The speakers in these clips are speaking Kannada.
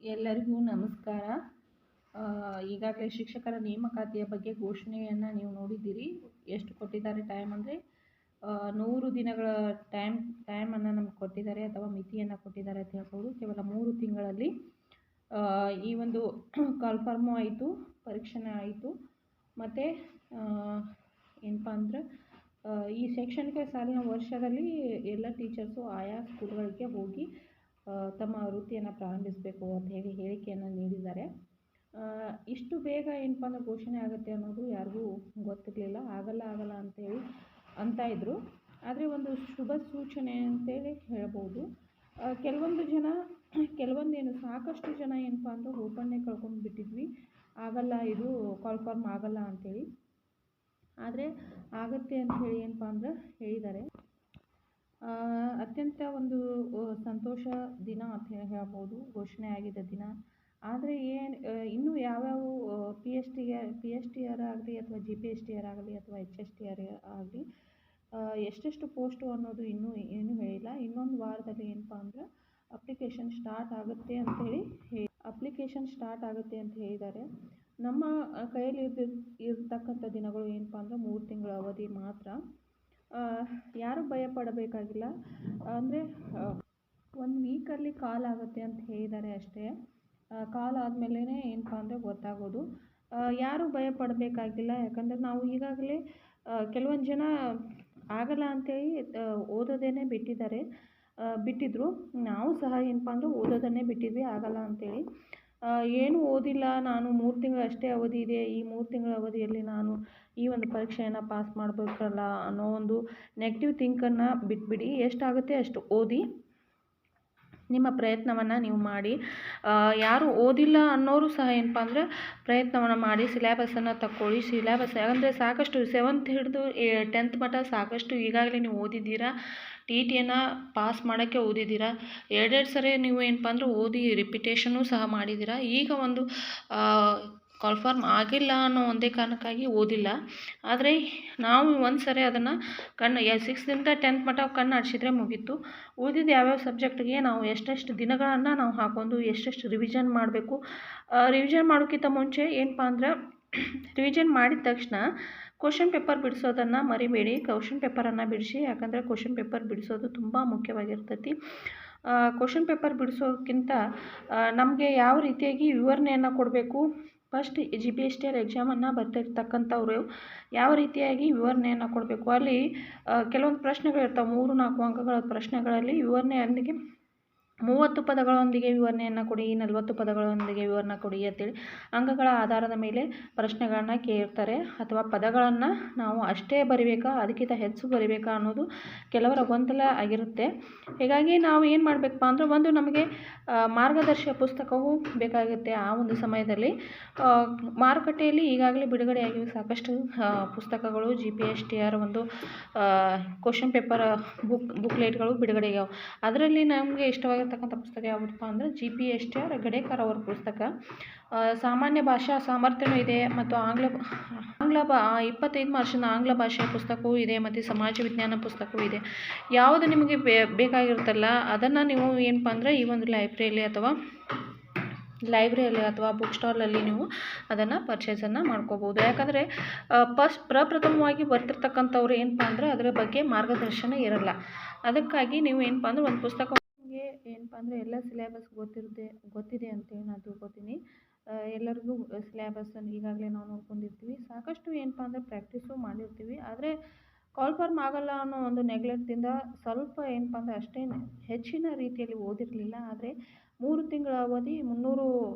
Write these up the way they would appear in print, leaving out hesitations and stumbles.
ಎಲ್ಲರಿಗೂ ನಮಸ್ಕಾರ. ಈಗಾಗಲೇ ಶಿಕ್ಷಕರ ನೇಮಕಾತಿಯ ಬಗ್ಗೆ ಘೋಷಣೆಯನ್ನು ನೀವು ನೋಡಿದ್ದೀರಿ. ಎಷ್ಟು ಕೊಟ್ಟಿದ್ದಾರೆ ಟೈಮ್ ಅಂದರೆ 100 ದಿನಗಳ ಟೈಮನ್ನು ನಮ್ಗೆ ಕೊಟ್ಟಿದ್ದಾರೆ ಅಥವಾ ಮಿತಿಯನ್ನು ಕೊಟ್ಟಿದ್ದಾರೆ ಅಂತ ಹೇಳ್ಬೋದು. ಕೇವಲ 3 ತಿಂಗಳಲ್ಲಿ ಈ ಒಂದು ಕಾಲ್ಫಾರ್ಮು ಆಯಿತು, ಪರೀಕ್ಷೆನೇ ಆಯಿತು. ಮತ್ತು ಏನಪ್ಪ ಅಂದ್ರೆ ಈ ಶೈಕ್ಷಣಿಕ ಸಾಲಿನ ವರ್ಷದಲ್ಲಿ ಎಲ್ಲ ಟೀಚರ್ಸು ಆಯಾ ಸ್ಕೂಲ್ಗಳಿಗೆ ಹೋಗಿ ತಮ್ಮ ವೃತ್ತಿಯನ್ನು ಪ್ರಾರಂಭಿಸಬೇಕು ಅಂತ ಹೇಳಿ ಹೇಳಿಕೆಯನ್ನು ನೀಡಿದ್ದಾರೆ. ಇಷ್ಟು ಬೇಗ ಏನಪ್ಪ ಅಂದ್ರೆ ಘೋಷಣೆ ಆಗುತ್ತೆ ಅನ್ನೋದು ಯಾರಿಗೂ ಗೊತ್ತಿರಲಿಲ್ಲ. ಆಗಲ್ಲ ಅಂತೇಳಿ ಅಂತ ಇದ್ದರು. ಆದರೆ ಒಂದು ಶುಭ ಸೂಚನೆ ಅಂತೇಳಿ ಹೇಳ್ಬೋದು. ಕೆಲವೊಂದೇನು ಸಾಕಷ್ಟು ಜನ ಏನಪ್ಪ ಅಂದ್ರೆ ಹೋಪನ್ನೇ ಕಳ್ಕೊಂಡು ಬಿಟ್ಟಿದ್ವಿ, ಆಗಲ್ಲ ಇದು ಕಾಲ್ಫಾರ್ಮ್ ಆಗಲ್ಲ ಅಂಥೇಳಿ. ಆದರೆ ಆಗುತ್ತೆ ಅಂಥೇಳಿ ಏನಪ್ಪ ಅಂದ್ರೆ ಹೇಳಿದ್ದಾರೆ. ಅತ್ಯಂತ ಒಂದು ಸಂತೋಷ ದಿನ ಅಂತ ಹೇಳ್ಬೋದು, ಘೋಷಣೆ ಆಗಿದ್ದ ದಿನ. ಆದರೆ ಇನ್ನೂ ಯಾವ್ಯಾವ ಪಿ ಎಸ್ ಟಿ ಆರ್ ಆಗಲಿ ಅಥವಾ GPSTR ಆಗಲಿ ಅಥವಾ HSTR ಆಗಲಿ ಎಷ್ಟೆಷ್ಟು ಪೋಸ್ಟು ಅನ್ನೋದು ಇನ್ನೂ ಹೇಳಿಲ್ಲ. ಇನ್ನೊಂದು ವಾರದಲ್ಲಿ ಏನಪ್ಪ ಅಂದ್ರೆ ಅಪ್ಲಿಕೇಶನ್ ಸ್ಟಾರ್ಟ್ ಆಗುತ್ತೆ ಅಂತ ಹೇಳಿದ್ದಾರೆ. ನಮ್ಮ ಕೈಯಲ್ಲಿ ಇರ್ತಕ್ಕಂಥ ದಿನಗಳು ಏನಪ್ಪ ಅಂದ್ರೆ 3 ತಿಂಗಳ ಅವಧಿ ಮಾತ್ರ. ಯಾರು ಭಯ ಪಡಬೇಕಾಗಿಲ್ಲ. ಅಂದರೆ 1 ವೀಕಲ್ಲಿ ಕಾಲ್ ಆಗುತ್ತೆ ಅಂತ ಹೇಳಿದ್ದಾರೆ ಅಷ್ಟೇ. ಕಾಲ್ ಆದಮೇಲೆ ಏನಪ್ಪ ಅಂದರೆ ಗೊತ್ತಾಗೋದು. ಯಾರು ಭಯ ಪಡಬೇಕಾಗಿಲ್ಲ. ಯಾಕಂದರೆ ನಾವು ಈಗಾಗಲೇ ಕೆಲವೊಂದು ಜನ ಆಗಲ್ಲ ಅಂಥೇಳಿ ಓದೋದೇನೆ ಬಿಟ್ಟಿದ್ರು. ನಾವು ಸಹ ಏನಪ್ಪ ಅಂದ್ರೆ ಓದೋದನ್ನೇ ಬಿಟ್ಟಿದ್ವಿ ಆಗಲ್ಲ ಅಂಥೇಳಿ. ಏನು ಓದಿಲ್ಲ, ನಾನು 3 ತಿಂಗಳು ಅಷ್ಟೇ ಅವಧಿ ಇದೆ, ಈ 3 ತಿಂಗಳ ಅವಧಿಯಲ್ಲಿ ನಾನು ಈ ಒಂದು ಪರೀಕ್ಷೆಯನ್ನು ಪಾಸ್ ಮಾಡಬೇಕಲ್ಲ ಅನ್ನೋ ಒಂದು ನೆಗೆಟಿವ್ ಥಿಂಕನ್ನು ಬಿಟ್ಬಿಡಿ. ಎಷ್ಟಾಗುತ್ತೆ ಅಷ್ಟು ಓದಿ, ನಿಮ್ಮ ಪ್ರಯತ್ನವನ್ನು ನೀವು ಮಾಡಿ. ಯಾರು ಓದಿಲ್ಲ ಅನ್ನೋರು ಸಹ ಏನಪ್ಪ ಅಂದ್ರೆ ಪ್ರಯತ್ನವನ್ನು ಮಾಡಿ ಸಿಲೆಬಸನ್ನು ತಗೊಳ್ಳಿ. ಯಾಕಂದರೆ ಸಾಕಷ್ಟು 7th ಹಿಡಿದು 10th ಮಟ್ಟ ಸಾಕಷ್ಟು ಈಗಾಗಲೇ ನೀವು ಓದಿದ್ದೀರಾ. TTಯನ್ನು ಪಾಸ್ ಮಾಡೋಕ್ಕೆ ಓದಿದ್ದೀರಾ. 2 ಸರಿ ನೀವು ಏನಪ್ಪ ಅಂದ್ರೆ ಓದಿ ರಿಪಿಟೇಷನ್ನು ಸಹ ಮಾಡಿದ್ದೀರಾ. ಈಗ ಒಂದು ಕಾಲ್ಫಾರ್ಮ್ ಆಗಿಲ್ಲ ಅನ್ನೋ ಒಂದೇ ಕಾರಣಕ್ಕಾಗಿ ಓದಿಲ್ಲ. ಆದರೆ ನಾವು ಒಂದು ಸರಿ ಅದನ್ನು 6th ಇಂದ 10th ಮಟ್ಟ ಕಣ್ಣು ಆಡಿಸಿದ್ರೆ ಮುಗೀತು. ಉಳಿದಿದ್ದು ಯಾವ್ಯಾವ ಸಬ್ಜೆಕ್ಟ್ಗೆ ನಾವು ಎಷ್ಟೆಷ್ಟು ದಿನಗಳನ್ನು ನಾವು ಹಾಕೊಂಡು ಎಷ್ಟೆಷ್ಟು ರಿವಿಷನ್ ಮಾಡಬೇಕು. ರಿವಿಷನ್ ಮಾಡೋಕ್ಕಿಂತ ಮುಂಚೆ ಏನಪ್ಪ ಅಂದ್ರೆ ರಿವಿಷನ್ ಮಾಡಿದ ತಕ್ಷಣ ಕ್ವಶನ್ ಪೇಪರ್ ಬಿಡಿಸೋದನ್ನು ಮರಿಬೇಡಿ. ಕ್ವಶನ್ ಪೇಪರನ್ನು ಬಿಡಿಸಿ. ಯಾಕಂದರೆ ಕ್ವಶನ್ ಪೇಪರ್ ಬಿಡಿಸೋದು ತುಂಬ ಮುಖ್ಯವಾಗಿರ್ತೈತಿ. ಕ್ವಶನ್ ಪೇಪರ್ ಬಿಡಿಸೋಕ್ಕಿಂತ ನಮಗೆ ಯಾವ ರೀತಿಯಾಗಿ ವಿವರಣೆಯನ್ನು ಕೊಡಬೇಕು, ಫಸ್ಟ್ GPSTR ಎಕ್ಸಾಮನ್ನು ಬರ್ತಿರ್ತಕ್ಕಂಥವ್ರು ಯಾವ ರೀತಿಯಾಗಿ ವಿವರಣೆಯನ್ನು ಕೊಡಬೇಕು. ಅಲ್ಲಿ ಕೆಲವೊಂದು ಪ್ರಶ್ನೆಗಳಿರ್ತಾವೆ, 3-4 ಅಂಕಗಳ ಪ್ರಶ್ನೆಗಳಲ್ಲಿ ವಿವರಣೆಯೊಂದಿಗೆ 30 ಪದಗಳೊಂದಿಗೆ ವಿವರಣೆಯನ್ನು ಕೊಡಿ, 40 ಪದಗಳೊಂದಿಗೆ ವಿವರಣೆ ಕೊಡಿ ಅಂತೇಳಿ ಅಂಕಗಳ ಆಧಾರದ ಮೇಲೆ ಪ್ರಶ್ನೆಗಳನ್ನು ಕೇಳ್ತಾರೆ. ಅಥವಾ ಪದಗಳನ್ನು ನಾವು ಅಷ್ಟೇ ಬರಿಬೇಕಾ, ಅದಕ್ಕಿಂತ ಹೆಚ್ಚು ಬರಿಬೇಕಾ ಅನ್ನೋದು ಕೆಲವರ ಗೊಂದಲ ಆಗಿರುತ್ತೆ. ಹೀಗಾಗಿ ನಾವು ಏನು ಮಾಡಬೇಕಪ್ಪ ಅಂದ್ರೆ ಒಂದು ನಮಗೆ ಮಾರ್ಗದರ್ಶಕ ಪುಸ್ತಕವೂ ಬೇಕಾಗುತ್ತೆ. ಆ ಒಂದು ಸಮಯದಲ್ಲಿ ಮಾರುಕಟ್ಟೆಯಲ್ಲಿ ಈಗಾಗಲೇ ಬಿಡುಗಡೆಯಾಗಿವೆ ಸಾಕಷ್ಟು ಪುಸ್ತಕಗಳು. GPSTR ಒಂದು ಕ್ವಶನ್ ಪೇಪರ್ ಬುಕ್ಲೆಟ್ಗಳು ಬಿಡುಗಡೆಯಾಗವೆ. ಅದರಲ್ಲಿ ನಮಗೆ ಇಷ್ಟವಾಗಿರ್ತಕ್ಕಂಥ ಪುಸ್ತಕ ಯಾವುದಪ್ಪ ಅಂದರೆ GPSTR ಗಡೇಕರ್ ಅವರ ಪುಸ್ತಕ. ಸಾಮಾನ್ಯ ಭಾಷಾ ಸಾಮರ್ಥ್ಯನೂ ಇದೆ ಮತ್ತು ಆಂಗ್ಲ 25 ಮಾರ್ಷನ ಆಂಗ್ಲ ಭಾಷೆಯ ಪುಸ್ತಕವೂ ಇದೆ ಮತ್ತು ಸಮಾಜ ವಿಜ್ಞಾನ ಪುಸ್ತಕವೂ ಇದೆ. ಯಾವುದು ನಿಮಗೆ ಬೇಕಾಗಿರುತ್ತಲ್ಲ ಅದನ್ನು ನೀವು ಏನಪ್ಪ ಅಂದರೆ ಈ ಒಂದು ಲೈಬ್ರರಿಯಲ್ಲಿ ಅಥವಾ ಬುಕ್ ಸ್ಟಾಲಲ್ಲಿ ನೀವು ಅದನ್ನು ಪರ್ಚೇಸನ್ನು ಮಾಡ್ಕೋಬೋದು. ಯಾಕಂದರೆ ಪ್ರಪ್ರಥಮವಾಗಿ ಬರ್ತಿರ್ತಕ್ಕಂಥವ್ರು ಏನಪ್ಪ ಅಂದರೆ ಅದರ ಬಗ್ಗೆ ಮಾರ್ಗದರ್ಶನ ಇರಲ್ಲ. ಅದಕ್ಕಾಗಿ ನೀವು ಏನಪ್ಪ ಅಂದರೆ ಒಂದು ಪುಸ್ತಕ ಏನಪ್ಪ ಅಂದರೆ ಎಲ್ಲ ಸಿಲೆಬಸ್ ಗೊತ್ತಿದೆ ಅಂತೇಳಿ ನಾನು ತಿಳ್ಕೊತೀನಿ. ಎಲ್ಲರಿಗೂ ಸಿಲೆಬಸ್ಸನ್ನು ಈಗಾಗಲೇ ನಾವು ನೋಡ್ಕೊಂಡಿರ್ತೀವಿ. ಸಾಕಷ್ಟು ಏನಪ್ಪ ಅಂದರೆ ಪ್ರಾಕ್ಟೀಸು ಮಾಡಿರ್ತೀವಿ. ಆದರೆ ಕಾಲ್ಫಾರ್ಮ್ ಆಗಲ್ಲ ಅನ್ನೋ ಒಂದು ನೆಗ್ಲೆಕ್ಟಿಂದ ಸ್ವಲ್ಪ ಏನಪ್ಪ ಅಂದರೆ ಅಷ್ಟೇನು ಹೆಚ್ಚಿನ ರೀತಿಯಲ್ಲಿ ಓದಿರಲಿಲ್ಲ. ಆದರೆ 3 ತಿಂಗಳ ಅವಧಿ 300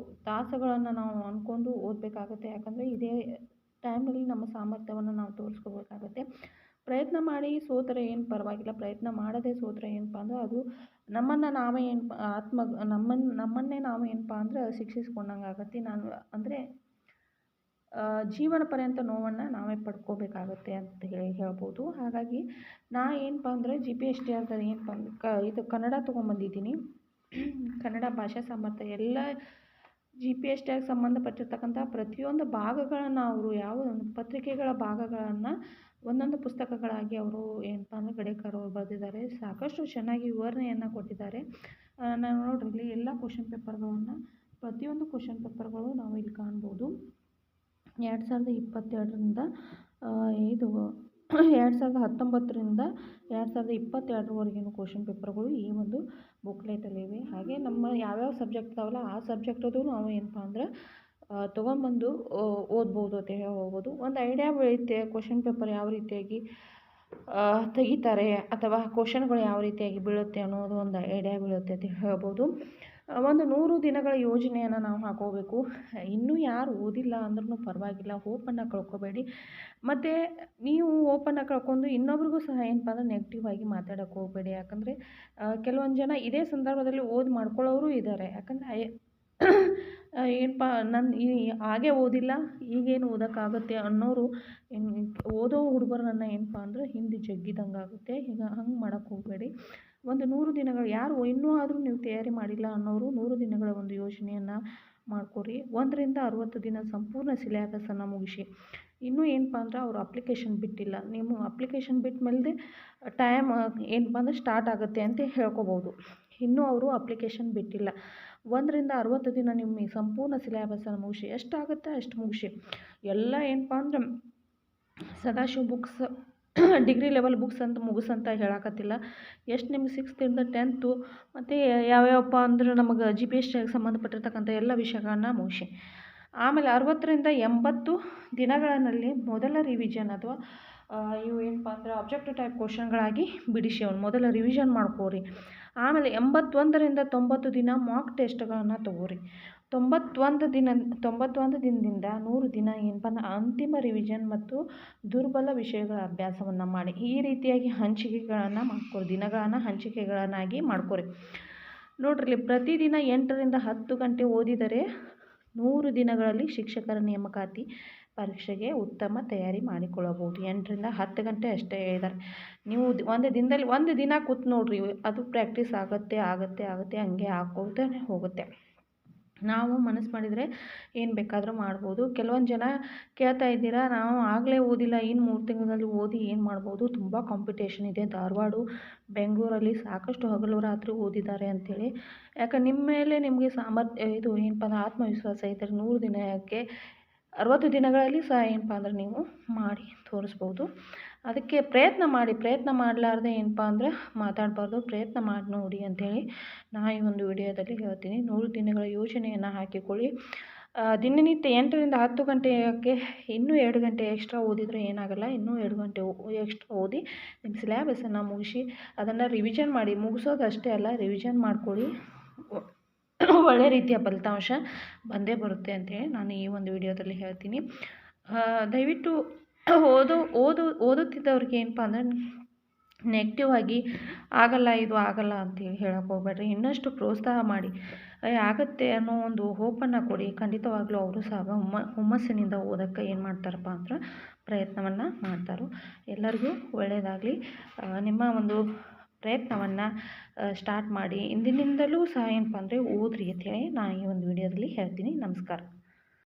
ತಾಸುಗಳನ್ನು ನಾವು ಅಂದ್ಕೊಂಡು ಓದಬೇಕಾಗುತ್ತೆ. ಯಾಕಂದರೆ ಇದೇ ಟೈಮಲ್ಲಿ ನಮ್ಮ ಸಾಮರ್ಥ್ಯವನ್ನು ನಾವು ತೋರಿಸ್ಕೋಬೇಕಾಗುತ್ತೆ. ಪ್ರಯತ್ನ ಮಾಡಿ ಸೋತರೆ ಏನು ಪರವಾಗಿಲ್ಲ. ಪ್ರಯತ್ನ ಮಾಡದೆ ಸೋತರೆ ಏನಪ್ಪ ಅಂದರೆ ಅದು ನಮ್ಮನ್ನೇ ನಾವು ಏನಪ್ಪ ಅಂದರೆ ಶಿಕ್ಷಿಸ್ಕೊಂಡಂಗೆ ಆಗುತ್ತೆ. ಅಂದರೆ ಜೀವನ ಪರ್ಯಂತ ನೋವನ್ನು ನಾವೇ ಪಡ್ಕೋಬೇಕಾಗತ್ತೆ ಅಂತ ಹೇಳ್ಬೋದು. ಹಾಗಾಗಿ ಏನಪ್ಪ ಅಂದರೆ GPSTR ಏನಪ್ಪ ಅಂದ್ರೆ ಇದು ಕನ್ನಡ ತೊಗೊಂಬಂದಿದ್ದೀನಿ. ಕನ್ನಡ ಭಾಷಾ ಸಾಮರ್ಥ್ಯ ಎಲ್ಲ GPSTR ಸಂಬಂಧಪಟ್ಟಿರ್ತಕ್ಕಂಥ ಪ್ರತಿಯೊಂದು ಭಾಗಗಳನ್ನು ಅವರು ಪತ್ರಿಕೆಗಳ ಭಾಗಗಳನ್ನು ಒಂದೊಂದು ಪುಸ್ತಕಗಳಾಗಿ ಅವರು ಏನಪ್ಪ ಅಂದರೆ ಗಡೇಕರ್ ಅವರು ಬರೆದಿದ್ದಾರೆ. ಸಾಕಷ್ಟು ಚೆನ್ನಾಗಿ ವಿವರಣೆಯನ್ನು ಕೊಟ್ಟಿದ್ದಾರೆ. ನಾವು ನೋಡ್ರಿ ಇಲ್ಲಿ ಎಲ್ಲ ಕ್ವಶನ್ ಪೇಪರ್ಗಳನ್ನು ಪ್ರತಿಯೊಂದು ಕ್ವಶನ್ ಪೇಪರ್ಗಳು ನಾವು ಇಲ್ಲಿ ಕಾಣ್ಬೋದು. 2022ರಿಂದ ಇದು 2019ರಿಂದ 2022ರವರೆಗಿನ ಕ್ವಶನ್ ಪೇಪರ್ಗಳು ಈ ಒಂದು ಬುಕ್ಲೆಟಲ್ಲಿವೆ. ಹಾಗೆ ನಮ್ಮ ಯಾವ್ಯಾವ ಸಬ್ಜೆಕ್ಟ್ ಇದಾವಲ್ಲ ಆ ಸಬ್ಜೆಕ್ಟದು ನಾವು ಏನಪ್ಪ ಅಂದ್ರೆ ತೊಗೊಂಬಂದು ಓದ್ಬೋದು ಅಂತ ಹೇಳ್ಬೋದು. ಒಂದು ಐಡಿಯಾ ಬೆಳೆಯುತ್ತೆ ಕ್ವಶನ್ ಪೇಪರ್ ಯಾವ ರೀತಿಯಾಗಿ ತೆಗಿತಾರೆ ಅಥವಾ ಕ್ವಶನ್ಗಳು ಯಾವ ರೀತಿಯಾಗಿ ಬೀಳುತ್ತೆ ಅನ್ನೋದು ಒಂದು ಐಡಿಯಾ ಬೀಳುತ್ತೆ ಅಂತ ಹೇಳ್ಬೋದು. ಒಂದು 100 ದಿನಗಳ ಯೋಜನೆಯನ್ನು ನಾವು ಹಾಕೋಬೇಕು. ಇನ್ನೂ ಯಾರು ಓದಿಲ್ಲ ಅಂದ್ರೂ ಪರವಾಗಿಲ್ಲ, ಹೋಪನ್ನು ಕಳ್ಕೊಬೇಡಿ. ಮತ್ತು ನೀವು ಹೋಪನ್ನು ಕಳ್ಕೊಂಡು ಇನ್ನೊಬ್ರಿಗೂ ಸಹ ಏನಪ್ಪ ಅಂದ್ರೆ ನೆಗೆಟಿವ್ ಆಗಿ ಮಾತಾಡೋಕ್ಕೆ ಹೋಗಬೇಡಿ. ಯಾಕಂದರೆ ಕೆಲವೊಂದು ಜನ ಇದೇ ಸಂದರ್ಭದಲ್ಲಿ ಓದಿ ಮಾಡ್ಕೊಳ್ಳೋರು ಇದ್ದಾರೆ. ಯಾಕಂದರೆ ಏನಪ್ಪ ಹಾಗೆ ಓದಿಲ್ಲ ಈಗೇನು ಓದೋಕ್ಕಾಗುತ್ತೆ ಅನ್ನೋರು ಓದೋ ಹುಡುಗರನ್ನ ಏನಪ್ಪ ಅಂದ್ರೆ ಹಿಂದೆ ಜಗ್ಗಿದಂಗೆ ಆಗುತ್ತೆ. ಈಗ ಹಂಗೆ ಮಾಡೋಕ್ಕೆ ಹೋಗಬೇಡಿ. ಒಂದು 100 ದಿನಗಳು ಯಾರು ಇನ್ನೂ ಆದರೂ ನೀವು ತಯಾರಿ ಮಾಡಿಲ್ಲ ಅನ್ನೋರು 100 ದಿನಗಳ ಒಂದು ಯೋಜನೆಯನ್ನು ಮಾಡ್ಕೊರಿ. 1ರಿಂದ 60 ದಿನ ಸಂಪೂರ್ಣ ಸಿಲೆಬಸನ್ನು ಮುಗಿಸಿ. ಇನ್ನೂ ಏನಪ್ಪ ಅಂದ್ರೆ ಅವರು ಅಪ್ಲಿಕೇಶನ್ ಬಿಟ್ಟಿಲ್ಲ. ನೀವು ಅಪ್ಲಿಕೇಶನ್ ಬಿಟ್ಟ ಮೇಲೆ ಟೈಮ್ ಏನಪ್ಪ ಅಂದ್ರೆ ಸ್ಟಾರ್ಟ್ ಆಗುತ್ತೆ ಅಂತ ಹೇಳ್ಕೊಬೋದು. ಇನ್ನೂ ಅವರು ಅಪ್ಲಿಕೇಶನ್ ಬಿಟ್ಟಿಲ್ಲ. 1ರಿಂದ 60 ದಿನ ನಿಮ್ಮ ಸಂಪೂರ್ಣ ಸಿಲೆಬಸನ್ನು ಮುಗಿಸಿ. ಎಷ್ಟಾಗುತ್ತೆ ಅಷ್ಟು ಮುಗಿಸಿ. ಎಲ್ಲ ಏನಪ್ಪ ಅಂದ್ರೆ Sadashiva books degree level books ಅಂತ ಮುಗಿಸಂತ ಹೇಳಕತ್ತಿಲ್ಲ. ಎಷ್ಟು ನಿಮ್ಗೆ 6th 10th ಮತ್ತು ಯಾವ್ಯಾವಪ್ಪ ಅಂದ್ರೆ ನಮಗೆ GPS ಸಂಬಂಧಪಟ್ಟಿರ್ತಕ್ಕಂಥ ಎಲ್ಲ ವಿಷಯಗಳನ್ನ ಮುಗಿಸಿ. ಆಮೇಲೆ 60ರಿಂದ 80 ದಿನಗಳಲ್ಲಿ ಮೊದಲ ರಿವಿಷನ್ ಅಥವಾ ಇವು ಏನಪ್ಪ ಅಂದ್ರೆ ಆಬ್ಜೆಕ್ಟಿವ್ ಟೈಪ್ ಕ್ವಶನ್ಗಳಾಗಿ ಬಿಡಿಸಿ ಅವ್ನು ಮೊದಲ ರಿವಿಷನ್ ಮಾಡ್ಕೋರಿ. ಆಮೇಲೆ 81ರಿಂದ 90 ದಿನ ಮಾಕ್ ಟೆಸ್ಟ್ಗಳನ್ನು ತೊಗೋರಿ. 91 ದಿನದಿಂದ 100 ದಿನ ಏನಪ್ಪ ಅಂದ್ರೆ ಅಂತಿಮ ರಿವಿಷನ್ ಮತ್ತು ದುರ್ಬಲ ವಿಷಯಗಳ ಅಭ್ಯಾಸವನ್ನು ಮಾಡಿ. ಈ ರೀತಿಯಾಗಿ ಹಂಚಿಕೆಗಳನ್ನು ಮಾಡ್ಕೊರಿ. ದಿನಗಳನ್ನು ಹಂಚಿಕೆಗಳನ್ನಾಗಿ ಮಾಡ್ಕೊರಿ. ನೋಡ್ರಿ, ಪ್ರತಿದಿನ 8ರಿಂದ 10 ಗಂಟೆ ಓದಿದರೆ 100 ದಿನಗಳಲ್ಲಿ ಶಿಕ್ಷಕರ ನೇಮಕಾತಿ ಪರೀಕ್ಷೆಗೆ ಉತ್ತಮ ತಯಾರಿ ಮಾಡಿಕೊಳ್ಳಬಹುದು. 8ರಿಂದ 10 ಗಂಟೆ ಅಷ್ಟೇ ಹೇಳಿದ್ದಾರೆ. ನೀವು ಒಂದು ದಿನದಲ್ಲಿ ಒಂದು ದಿನ ಕೂತು ನೋಡ್ರಿ, ಅದು ಪ್ರಾಕ್ಟೀಸ್ ಆಗುತ್ತೆ ಹಂಗೆ ಹಾಕೋತಾನೆ ಹೋಗುತ್ತೆ. ನಾವು ಮನಸ್ಸು ಮಾಡಿದರೆ ಏನು ಬೇಕಾದರೂ ಮಾಡ್ಬೋದು. ಕೆಲವೊಂದು ಜನ ಕೇಳ್ತಾ ಇದ್ದೀರಾ, ನಾವು ಆಗಲೇ ಓದಿಲ್ಲ, ಇನ್ನು 3 ತಿಂಗಳಲ್ಲಿ ಓದಿ ಏನು ಮಾಡ್ಬೋದು, ತುಂಬ ಕಾಂಪಿಟೇಷನ್ ಇದೆ, ಧಾರವಾಡ ಬೆಂಗಳೂರಲ್ಲಿ ಸಾಕಷ್ಟು ಹಗಲು ರಾತ್ರಿ ಓದಿದ್ದಾರೆ ಅಂಥೇಳಿ. ಯಾಕೆ ನಿಮ್ಮ ಮೇಲೆ ನಿಮಗೆ ಇದು ಏನಪ್ಪ ಅಂದ್ರೆ ಆತ್ಮವಿಶ್ವಾಸ ಇದ್ದರೆ 100 ದಿನಕ್ಕೆ 60 ದಿನಗಳಲ್ಲಿ ಸಹ ಏನಪ್ಪ ಅಂದ್ರೆ ನೀವು ಮಾಡಿ ತೋರಿಸ್ಬೋದು. ಅದಕ್ಕೆ ಪ್ರಯತ್ನ ಮಾಡಲಾರ್ದೆ ಏನಪ್ಪ ಅಂದರೆ ಮಾತಾಡಬಾರ್ದು. ಪ್ರಯತ್ನ ಮಾಡಿ ನೋಡಿ ಅಂಥೇಳಿ ನಾನು ಈ ಒಂದು ವಿಡಿಯೋದಲ್ಲಿ ಹೇಳ್ತೀನಿ. 100 ದಿನಗಳ ಯೋಜನೆಯನ್ನು ಹಾಕಿಕೊಳ್ಳಿ. ದಿನನಿತ್ಯ 8ರಿಂದ 10 ಗಂಟೆಗೆ ಇನ್ನೂ 2 ಗಂಟೆ ಎಕ್ಸ್ಟ್ರಾ ಓದಿದರೆ ಏನಾಗಲ್ಲ. ಇನ್ನೂ 2 ಗಂಟೆ ಎಕ್ಸ್ಟ್ರಾ ಓದಿ ನಿಮ್ಮ ಸಿಲೆಬಸನ್ನು ಮುಗಿಸಿ ಅದನ್ನು ರಿವಿಷನ್ ಮಾಡಿ. ಮುಗಿಸೋದಷ್ಟೇ ಅಲ್ಲ, ರಿವಿಷನ್ ಮಾಡ್ಕೊಳ್ಳಿ. ಒಳ್ಳೆ ರೀತಿಯ ಫಲಿತಾಂಶ ಬಂದೇ ಬರುತ್ತೆ ಅಂತೇಳಿ ನಾನು ಈ ಒಂದು ವಿಡಿಯೋದಲ್ಲಿ ಹೇಳ್ತೀನಿ. ದಯವಿಟ್ಟು ಓದುತ್ತಿದ್ದವ್ರಿಗೆ ಏನಪ್ಪ ಅಂದರೆ ನೆಗೆಟಿವ್ ಆಗಿ ಇದು ಆಗಲ್ಲ ಅಂತೇಳಿ ಹೇಳಕ್ಕೆ ಹೋಗ್ಬೇಡ್ರಿ. ಇನ್ನಷ್ಟು ಪ್ರೋತ್ಸಾಹ ಮಾಡಿ, ಆಗುತ್ತೆ ಅನ್ನೋ ಒಂದು ಹೋಪನ್ನು ಕೊಡಿ. ಖಂಡಿತವಾಗ್ಲೂ ಅವರು ಸಹ ಹುಮ್ಮಸ್ಸಿನಿಂದ ಓದೋಕ್ಕೆ ಏನು ಮಾಡ್ತಾರಪ್ಪ ಅಂದ್ರೆ ಪ್ರಯತ್ನವನ್ನು ಮಾಡ್ತಾರೆ. ಎಲ್ಲರಿಗೂ ಒಳ್ಳೆಯದಾಗಲಿ. ನಿಮ್ಮ ಒಂದು ಪ್ರಯತ್ನವನ್ನು ಸ್ಟಾರ್ಟ್ ಮಾಡಿ. ಇಂದಿನಿಂದಲೂ ಸಹ ಏನಪ್ಪ ಅಂದರೆ ಓದ್ರಿ ಅಂತೇಳಿ ನಾನು ಈ ಒಂದು ವಿಡಿಯೋದಲ್ಲಿ ಹೇಳ್ತೀನಿ. ನಮಸ್ಕಾರ.